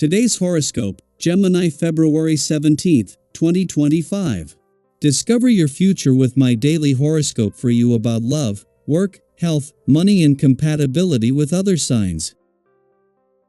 Today's horoscope, Gemini February 17th, 2025. Discover your future with my daily horoscope for you about love, work, health, money and compatibility with other signs.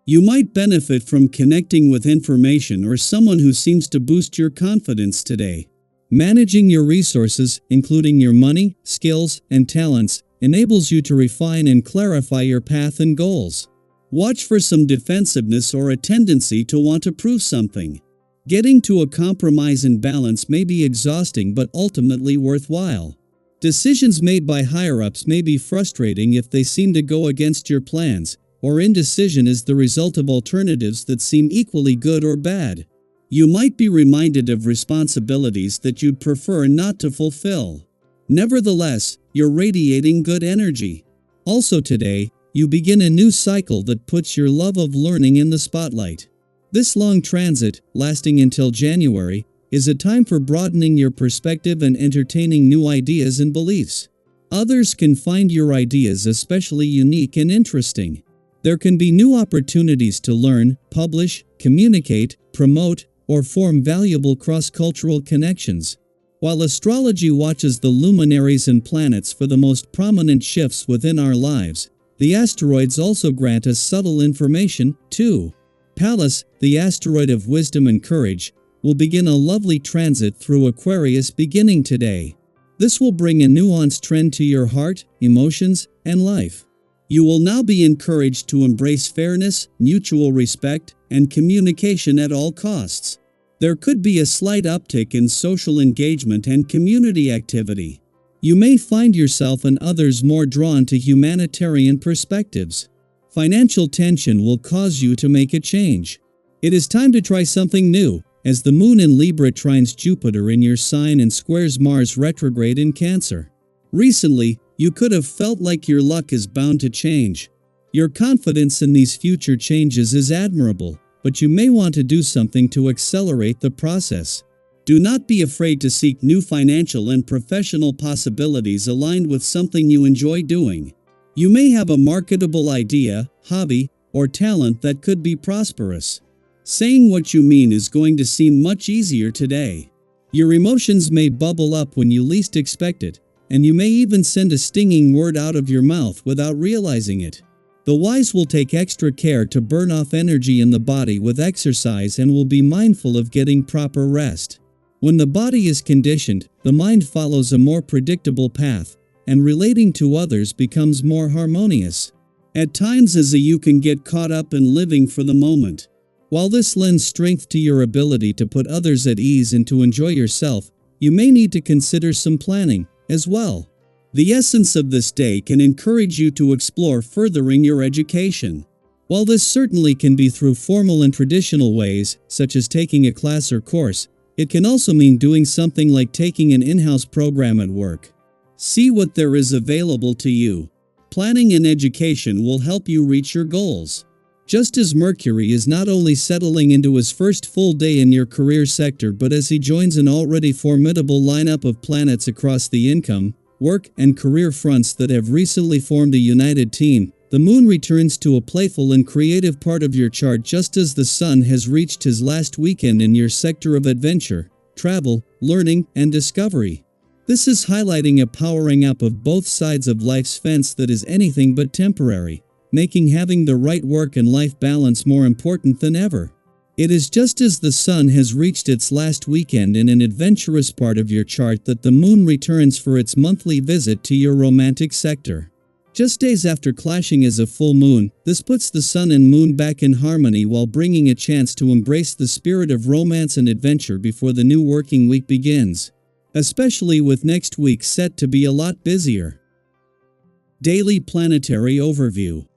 You might benefit from connecting with information or someone who seems to boost your confidence today. Managing your resources, including your money, skills, and talents, enables you to refine and clarify your path and goals. Watch for some defensiveness or a tendency to want to prove something. Getting to a compromise and balance may be exhausting but ultimately worthwhile. Decisions made by higher-ups may be frustrating if they seem to go against your plans, or indecision is the result of alternatives that seem equally good or bad. You might be reminded of responsibilities that you'd prefer not to fulfill. Nevertheless, you're radiating good energy. Also today, you begin a new cycle that puts your love of learning in the spotlight. This long transit, lasting until January, is a time for broadening your perspective and entertaining new ideas and beliefs. Others can find your ideas especially unique and interesting. There can be new opportunities to learn, publish, communicate, promote, or form valuable cross-cultural connections. While astrology watches the luminaries and planets for the most prominent shifts within our lives, the asteroids also grant us subtle information, too. Pallas, the asteroid of wisdom and courage, will begin a lovely transit through Aquarius beginning today. This will bring a nuanced trend to your heart, emotions, and life. You will now be encouraged to embrace fairness, mutual respect, and communication at all costs. There could be a slight uptick in social engagement and community activity. You may find yourself and others more drawn to humanitarian perspectives. Financial tension will cause you to make a change. It is time to try something new, as the moon in Libra trines Jupiter in your sign and squares Mars retrograde in Cancer. Recently, you could have felt like your luck is bound to change. Your confidence in these future changes is admirable, but you may want to do something to accelerate the process. Do not be afraid to seek new financial and professional possibilities aligned with something you enjoy doing. You may have a marketable idea, hobby, or talent that could be prosperous. Saying what you mean is going to seem much easier today. Your emotions may bubble up when you least expect it, and you may even send a stinging word out of your mouth without realizing it. The wise will take extra care to burn off energy in the body with exercise and will be mindful of getting proper rest. When the body is conditioned, the mind follows a more predictable path, and relating to others becomes more harmonious. At times you can get caught up in living for the moment. While this lends strength to your ability to put others at ease and to enjoy yourself, you may need to consider some planning as well. The essence of this day can encourage you to explore furthering your education. While this certainly can be through formal and traditional ways, such as taking a class or course, it can also mean doing something like taking an in-house program at work. See what there is available to you. Planning and education will help you reach your goals. Just as Mercury is not only settling into his first full day in your career sector but as he joins an already formidable lineup of planets across the income, work, and career fronts that have recently formed a united team, the moon returns to a playful and creative part of your chart just as the sun has reached his last weekend in your sector of adventure, travel, learning, and discovery. This is highlighting a powering up of both sides of life's fence that is anything but temporary, making having the right work and life balance more important than ever. It is just as the sun has reached its last weekend in an adventurous part of your chart that the moon returns for its monthly visit to your romantic sector. Just days after clashing as a full moon, this puts the sun and moon back in harmony while bringing a chance to embrace the spirit of romance and adventure before the new working week begins. Especially with next week set to be a lot busier. Daily Planetary Overview.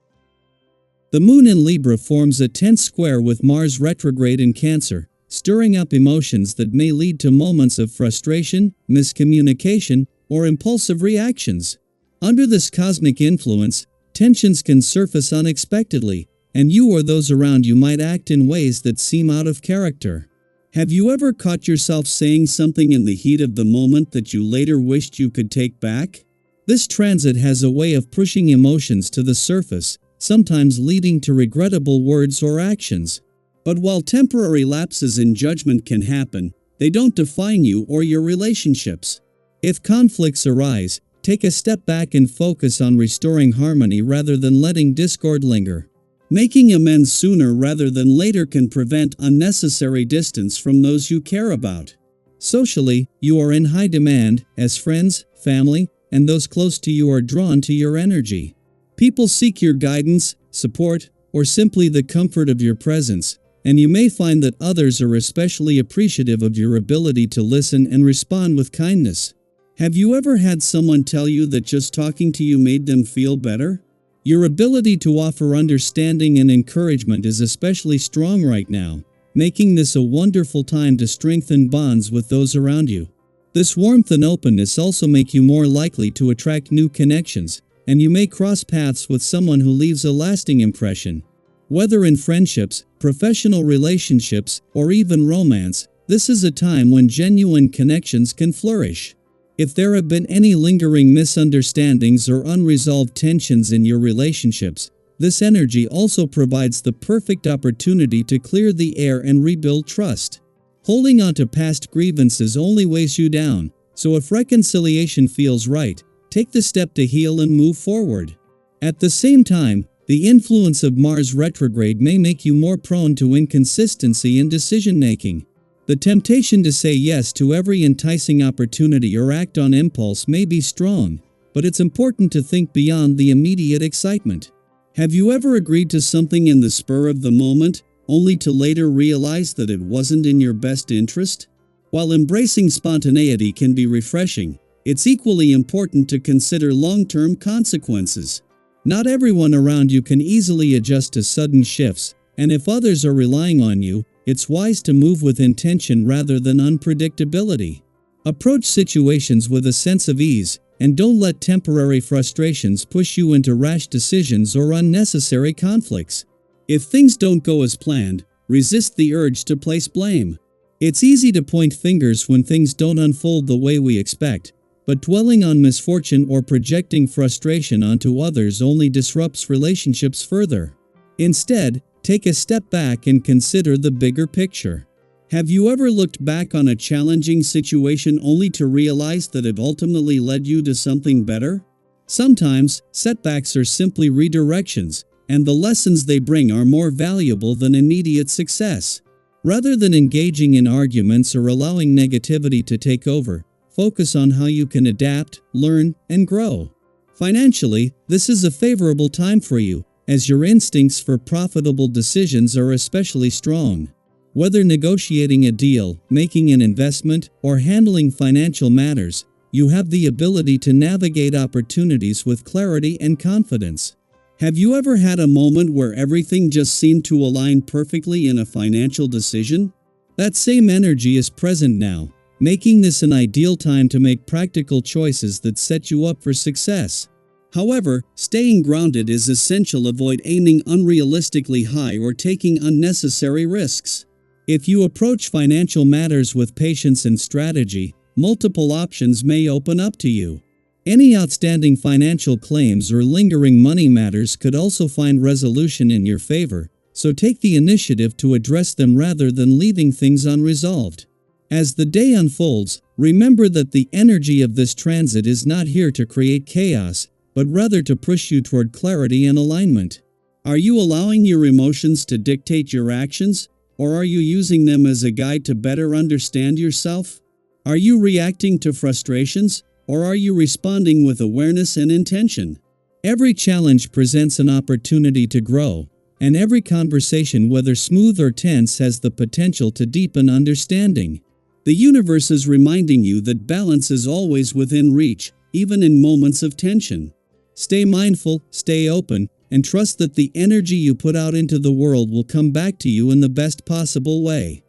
The moon in Libra forms a tense square with Mars retrograde in Cancer, stirring up emotions that may lead to moments of frustration, miscommunication, or impulsive reactions. Under this cosmic influence, tensions can surface unexpectedly, and you or those around you might act in ways that seem out of character. Have you ever caught yourself saying something in the heat of the moment that you later wished you could take back? This transit has a way of pushing emotions to the surface, sometimes leading to regrettable words or actions. But while temporary lapses in judgment can happen, they don't define you or your relationships. If conflicts arise, take a step back and focus on restoring harmony rather than letting discord linger. Making amends sooner rather than later can prevent unnecessary distance from those you care about. Socially, you are in high demand, as friends, family, and those close to you are drawn to your energy. People seek your guidance, support, or simply the comfort of your presence, and you may find that others are especially appreciative of your ability to listen and respond with kindness. Have you ever had someone tell you that just talking to you made them feel better? Your ability to offer understanding and encouragement is especially strong right now, making this a wonderful time to strengthen bonds with those around you. This warmth and openness also make you more likely to attract new connections, and you may cross paths with someone who leaves a lasting impression. Whether in friendships, professional relationships, or even romance, this is a time when genuine connections can flourish. If there have been any lingering misunderstandings or unresolved tensions in your relationships, this energy also provides the perfect opportunity to clear the air and rebuild trust. Holding on to past grievances only weighs you down, so if reconciliation feels right, take the step to heal and move forward. At the same time, the influence of Mars retrograde may make you more prone to inconsistency in decision-making. The temptation to say yes to every enticing opportunity or act on impulse may be strong, but it's important to think beyond the immediate excitement. Have you ever agreed to something in the spur of the moment, only to later realize that it wasn't in your best interest? While embracing spontaneity can be refreshing, it's equally important to consider long-term consequences. Not everyone around you can easily adjust to sudden shifts, and if others are relying on you, it's wise to move with intention rather than unpredictability. Approach situations with a sense of ease, and don't let temporary frustrations push you into rash decisions or unnecessary conflicts. If things don't go as planned, resist the urge to place blame. It's easy to point fingers when things don't unfold the way we expect, but dwelling on misfortune or projecting frustration onto others only disrupts relationships further. Instead, take a step back and consider the bigger picture. Have you ever looked back on a challenging situation only to realize that it ultimately led you to something better? Sometimes, setbacks are simply redirections, and the lessons they bring are more valuable than immediate success. Rather than engaging in arguments or allowing negativity to take over, focus on how you can adapt, learn, and grow. Financially, this is a favorable time for you, as your instincts for profitable decisions are especially strong. Whether negotiating a deal, making an investment, or handling financial matters, you have the ability to navigate opportunities with clarity and confidence. Have you ever had a moment where everything just seemed to align perfectly in a financial decision? That same energy is present now, making this an ideal time to make practical choices that set you up for success. However, staying grounded is essential. Avoid aiming unrealistically high or taking unnecessary risks. If you approach financial matters with patience and strategy, multiple options may open up to you. Any outstanding financial claims or lingering money matters could also find resolution in your favor, so take the initiative to address them rather than leaving things unresolved. As the day unfolds, remember that the energy of this transit is not here to create chaos, but rather to push you toward clarity and alignment. Are you allowing your emotions to dictate your actions, or are you using them as a guide to better understand yourself? Are you reacting to frustrations, or are you responding with awareness and intention? Every challenge presents an opportunity to grow, and every conversation, whether smooth or tense, has the potential to deepen understanding. The universe is reminding you that balance is always within reach, even in moments of tension. Stay mindful, stay open, and trust that the energy you put out into the world will come back to you in the best possible way.